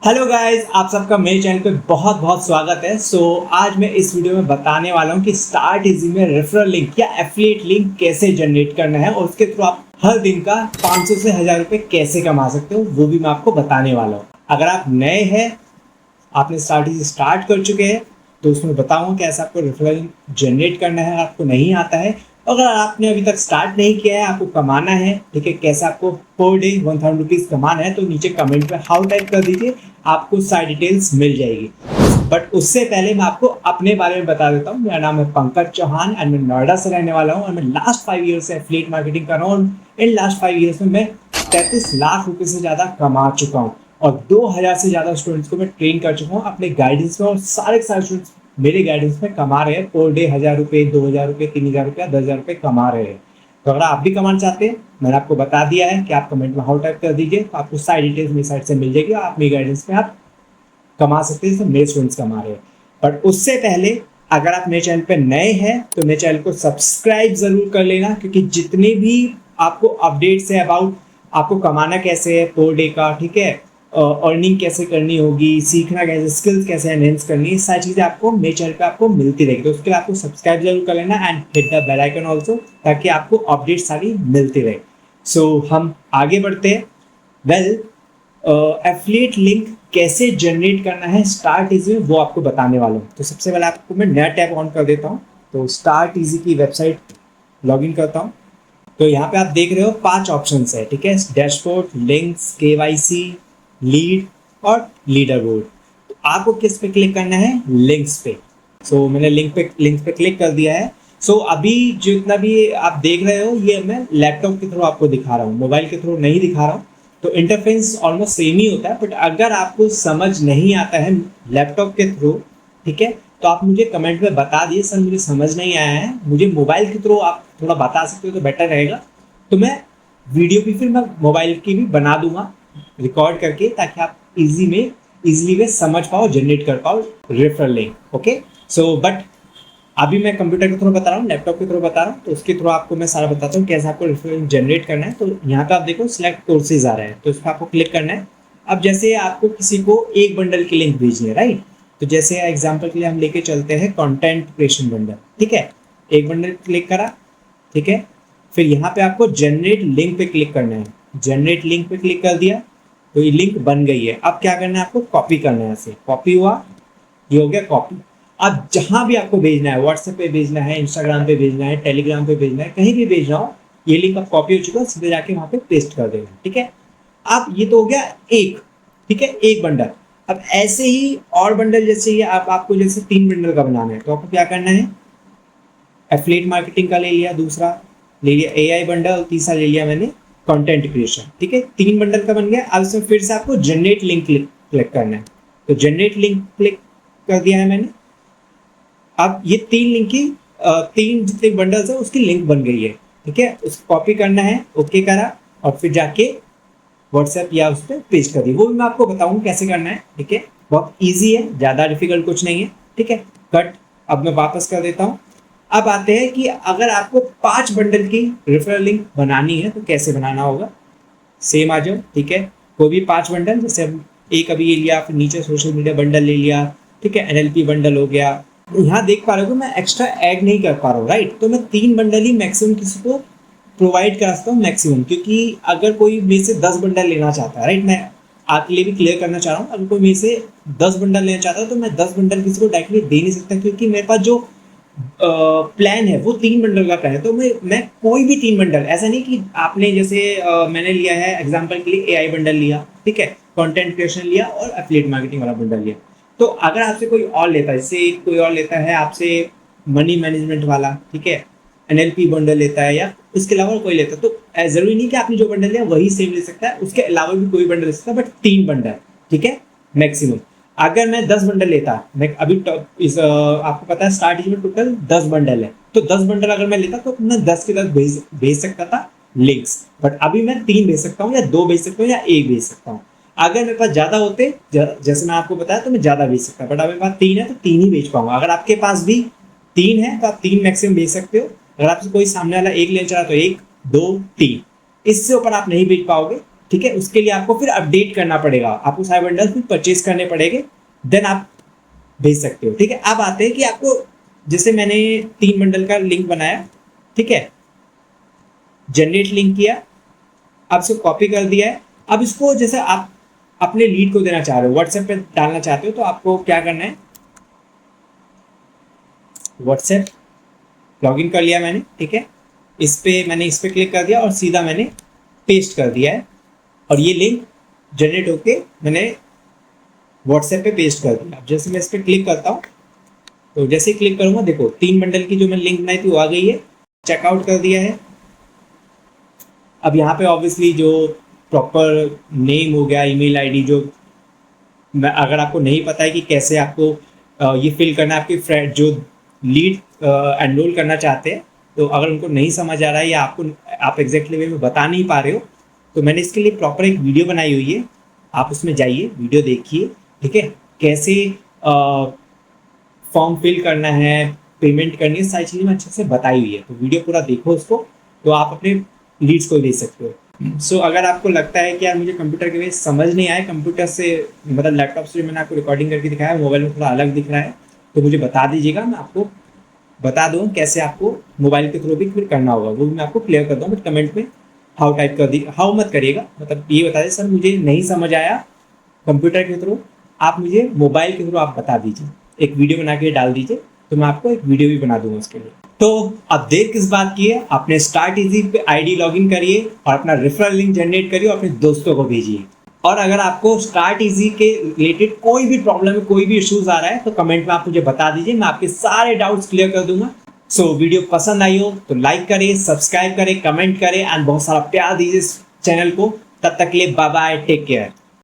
Hello guys, आप सबका मेरे चैनल पे बहुत बहुत स्वागत है। आज मैं इस वीडियो में बताने वाला हूँ कि स्टार्ट इजी में रेफरल लिंक या एफिलिएट लिंक कैसे जनरेट करना है और उसके थ्रू आप हर दिन का 500 से 1000 रुपये कैसे कमा सकते हो, वो भी मैं आपको बताने वाला हूँ। अगर आप नए हैं, आपने स्टार्ट इजी स्टार्ट कर चुके हैं, तो उसमें बताऊंगा कैसे आपको रेफरल जनरेट करना है। आपको नहीं आता है, अगर आपने अभी तक स्टार्ट नहीं किया है, आपको कमाना है, ठीक है, कैसे आपको पर डे 1000 रुपीज़ कमाना है, तो नीचे कमेंट में हाउ टाइप कर दीजिए, आपको सारी डिटेल्स मिल जाएगी। बट उससे पहले मैं आपको अपने बारे में बता देता हूँ। मेरा नाम है पंकज चौहान एंड मैं नोएडा से रहने वाला हूँ और मैं लास्ट 5 ईयर से एफिलिएट मार्केटिंग कर रहा हूँ। इन लास्ट 5 ईयर्स में मैं 33 लाख रुपए से ज़्यादा कमा चुका हूँ और 2000 से ज़्यादा स्टूडेंट्स को मैं ट्रेन कर चुका हूँ अपने गाइडेंस में, और सारे स्टूडेंट्स मेरे गाइडेंस में कमा रहे हैं पर डे 1000 रुपये, 2000 रुपये, 3000 रुपये, 10,000 रुपये कमा रहे हैं। तो अगर आप भी कमाना चाहते हैं, मैंने आपको बता दिया है कि आप कमेंट में हाउ टाइप कर दीजिए, तो आपको सारी डिटेल्स मेरी साइड से मिल जाएगी। आप मेरी गाइडेंस में आप कमा सकते हैं जैसे मेरे स्टूडेंट्स कमा रहे हैं। बट उससे पहले अगर आप मेरे चैनल पे नए हैं तो मेरे चैनल को सब्सक्राइब जरूर कर लेना, क्योंकि जितने भी आपको अपडेट्स है अबाउट आपको कमाना कैसे है पर डे का, ठीक है, अर्निंग कैसे करनी होगी, सीखना कैसे, स्किल्स कैसे एनहेंस करनी है, सारी चीज़ें आपको मेरे चैनल पे आपको मिलती रहेगी। तो उसके लिए आपको सब्सक्राइब जरूर कर लेना and hit the bell icon also, ताकि आपको अपडेट सारी मिलती रहे। हम आगे बढ़ते हैं। वेल, एफिलिएट लिंक कैसे जनरेट करना है स्टार्ट इजी में, वो आपको बताने वाला हूँ। तो सबसे पहले आपको मैं नया टैब ऑन कर देता हूँ। तो स्टार्ट इजी की वेबसाइट लॉगिन करता हूँ। तो यहाँ पे आप देख रहे हो 5 ऑप्शंस है, ठीक है, डैशबोर्ड, लिंक्स, केवाईसी, लीड और लीडर बोर्ड। तो आपको किस पे क्लिक करना है? लिंक्स पे। मैंने लिंक पे क्लिक कर दिया है। अभी जितना भी आप देख रहे हो ये मैं लैपटॉप के थ्रू आपको दिखा रहा हूँ, मोबाइल के थ्रू नहीं दिखा रहा हूँ। तो इंटरफेस ऑलमोस्ट सेम ही होता है, बट अगर आपको समझ नहीं आता है लैपटॉप के थ्रू, ठीक है, तो आप मुझे कमेंट में बता दिए, सर मुझे समझ नहीं आया है, मुझे मोबाइल के थ्रू आप थोड़ा बता सकते हो तो बेटर रहेगा। तो मैं वीडियो भी फिर मैं मोबाइल की भी बना दूंगा रिकॉर्ड करके, ताकि आप इजीली में समझ पाओ, जनरेट कर पाओ रेफरल लिंक। ओके, बट अभी मैं कंप्यूटर के थ्रू बता रहा हूँ, लैपटॉप के थ्रू बता रहा हूँ, तो उसके थ्रू आपको मैं सारा बताता हूँ कैसे आपको रेफरल लिंक जनरेट करना है। तो यहाँ पे आप देखो सिलेक्ट कोर्सेज आ रहा है, तो इस पर आपको क्लिक करना है। अब जैसे आपको किसी को एक बंडल की लिंक भेजनी है, राइट, तो जैसे एग्जाम्पल के लिए हम लेके चलते हैं कंटेंट क्रिएशन बंडल, ठीक है, एक बंडल क्लिक करा, ठीक है, फिर यहाँ पे आपको जनरेट लिंक पे क्लिक करना है। जनरेट लिंक पे क्लिक कर दिया तो ये लिंक बन गई है। अब क्या करना है? आपको कॉपी करना है। ऐसे कॉपी हुआ, ये हो गया कॉपी। अब जहां भी आपको भेजना है, व्हाट्सएप पे भेजना है, इंस्टाग्राम पे भेजना है, टेलीग्राम पे भेजना है, कहीं भी भेजना हो, ये लिंक अब कॉपी हो चुका है, सीधे जाके वहां पे पेस्ट कर देना, ठीक है। अब ये तो हो गया एक, ठीक है, एक बंडल। अब ऐसे ही और बंडल, जैसे ये आपको जैसे 3 बंडल का बनाना है, तो आपको क्या करना है? एफिलिएट मार्केटिंग का ले लिया, दूसरा ले लिया एआई बंडल, तीसरा ले लिया मैंने कंटेंट क्रिएशन, ठीक है, 3 बंडल का बन गया। अब इसमें फिर से आपको जनरेट लिंक क्लिक करना है। तो जनरेट लिंक क्लिक कर दिया है मैंने। अब ये 3 लिंक की 3 जितने बंडल्स है उसकी लिंक बन गई है, ठीक है। उसको कॉपी करना है, ओके करा, और फिर जाके व्हाट्सएप या उस पर पेस्ट कर दिए। वो भी मैं आपको बताऊंगा कैसे करना है, ठीक है, बहुत ईजी है, ज़्यादा डिफिकल्ट कुछ नहीं है, ठीक है। कट, अब मैं वापस कर देता हूँ। अब आते हैं कि अगर आपको 5 बंडल की रेफरल लिंक बनानी है तो कैसे बनाना होगा। सेम आ जाओ, ठीक है, कोई भी 5 बंडल, जैसे हम एक अभी ये लिया, फिर नीचे सोशल मीडिया बंडल ले लिया, ठीक है, एनएलपी बंडल हो गया। यहाँ देख पा रहे हो मैं एक्स्ट्रा ऐड नहीं कर पा रहा हूँ, राइट, तो मैं 3 बंडल ही मैक्सिमम किसी को प्रोवाइड करा सकता हूँ मैक्सिमम, क्योंकि अगर कोई मेरे से 10 बंडल लेना चाहता है, राइट, मैं आपके लिए भी क्लियर करना चाह रहा हूँ, अगर कोई मेरे से 10 बंडल लेना चाहता है तो मैं 10 बंडल किसी को डायरेक्टली दे नहीं सकता, क्योंकि मेरे पास जो प्लान है वो 3 बंडल का प्लान है। तो मैं कोई भी 3 बंडल, ऐसा नहीं कि आपने जैसे मैंने लिया है एग्जांपल के लिए एआई बंडल लिया, ठीक है, कंटेंट क्रिएशन लिया और एफिलिएट मार्केटिंग वाला बंडल लिया। तो अगर आपसे कोई और लेता है, जैसे कोई और लेता है आपसे मनी मैनेजमेंट वाला, ठीक है, एनएलपी बंडल लेता है, या उसके अलावा कोई लेता है, तो जरूरी नहीं कि आपने जो बंडल लिया वही सेम ले सकता है, उसके अलावा भी कोई बंडल ले सकता है, बट 3 बंडल, ठीक है, मैक्सिमम। अगर मैं 10 बंडल लेता, मैं अभी आपको पता है स्टार्टिंग में टोटल 10 बंडल है, तो 10 बंडल अगर मैं लेता तो मैं 10 के 10 भेज सकता था लिंक्स, बट अभी मैं 3 भेज सकता हूँ, या 2 भेज सकता हूँ, या 1 भेज सकता हूँ। अगर मेरे पास ज्यादा होते, जैसे मैं आपको बताया, तो मैं ज्यादा भेज सकता, बट अभी मेरे पास 3 है तो 3 ही भेज पाऊंगा। अगर आपके पास भी 3 है तो आप 3 मैक्सिमम भेज सकते हो। अगर आपसे कोई सामने वाला 1 लेना चाह रहा तो 1, 2, 3, इससे ऊपर आप नहीं भेज पाओगे। ठीक है, उसके लिए आपको फिर अपडेट करना पड़ेगा, आपको सारे बंडल फिर परचेज करने पड़ेंगे, देन आप भेज सकते हो। ठीक है, अब आते हैं कि आपको, जैसे मैंने 3 बंडल का लिंक बनाया, ठीक है, जनरेट लिंक किया, अब इसको कॉपी कर दिया है। अब इसको जैसे आप अपने लीड को देना चाह रहे हो, व्हाट्सएप पे डालना चाहते हो, तो आपको क्या करना है, व्हाट्सएप लॉगिन कर लिया मैंने, ठीक है, मैंने इस पे क्लिक कर दिया और सीधा मैंने पेस्ट कर दिया है, और ये लिंक जनरेट होके मैंने व्हाट्सएप पे पेस्ट कर दिया। अब जैसे मैं इस पर क्लिक करता हूँ, तो जैसे ही क्लिक करूँगा, देखो 3 बंडल की जो मैंने लिंक बनाई थी वो आ गई है, चेकआउट कर दिया है। अब यहाँ पे ऑब्वियसली जो प्रॉपर नेम हो गया, ईमेल आईडी, जो अगर आपको नहीं पता है कि कैसे आपको ये फिल करना है, आपके फ्रेंड जो लीड एनरोल करना चाहते हैं, तो अगर उनको नहीं समझ आ रहा है या आप एग्जैक्टली वे में बता नहीं पा रहे हो, तो मैंने इसके लिए प्रॉपर एक वीडियो बनाई हुई है, आप उसमें जाइए, वीडियो देखिए, ठीक है, कैसे फॉर्म फिल करना है, पेमेंट करनी है, सारी चीज़ें मैं अच्छे से बताई हुई है, तो वीडियो पूरा देखो उसको, तो आप अपने लीड्स को भेज सकते हो। सो अगर आपको लगता है कि यार मुझे कंप्यूटर के वे समझ नहीं आए, कंप्यूटर से मतलब लैपटॉप से मैंने आपको रिकॉर्डिंग करके दिखाया, मोबाइल में थोड़ा अलग दिख रहा है, तो मुझे बता दीजिएगा, मैं आपको बता दूँ कैसे आपको मोबाइल के थ्रू भी फिर करना होगा, वो भी मैं आपको क्लियर कर दूँ, बट कमेंट में हाउ टाइप कर दी, हाउ मत करिएगा, मतलब ये बता दीजिए सर मुझे नहीं समझ आया कंप्यूटर के थ्रू, आप मुझे मोबाइल के थ्रू आप बता दीजिए, एक वीडियो बना के डाल दीजिए, तो मैं आपको एक वीडियो भी बना दूंगा उसके लिए। तो अब देर किस बात की है, अपने स्टार्ट इजी पे आईडी लॉगिन करिए और अपना रेफरल लिंक जनरेट करिए और अपने दोस्तों को भेजिए। और अगर आपको स्टार्ट इजी के रिलेटेड कोई भी प्रॉब्लम है, कोई भी इश्यूज आ रहा है, तो कमेंट में आप मुझे बता दीजिए, मैं आपके सारे डाउट्स क्लियर कर दूंगा। सो वीडियो पसंद आई हो तो लाइक करें, सब्सक्राइब करें, कमेंट करें एंड बहुत सारा प्यार दीजिए इस चैनल को। तब तक के लिए बाय बाय, टेक केयर।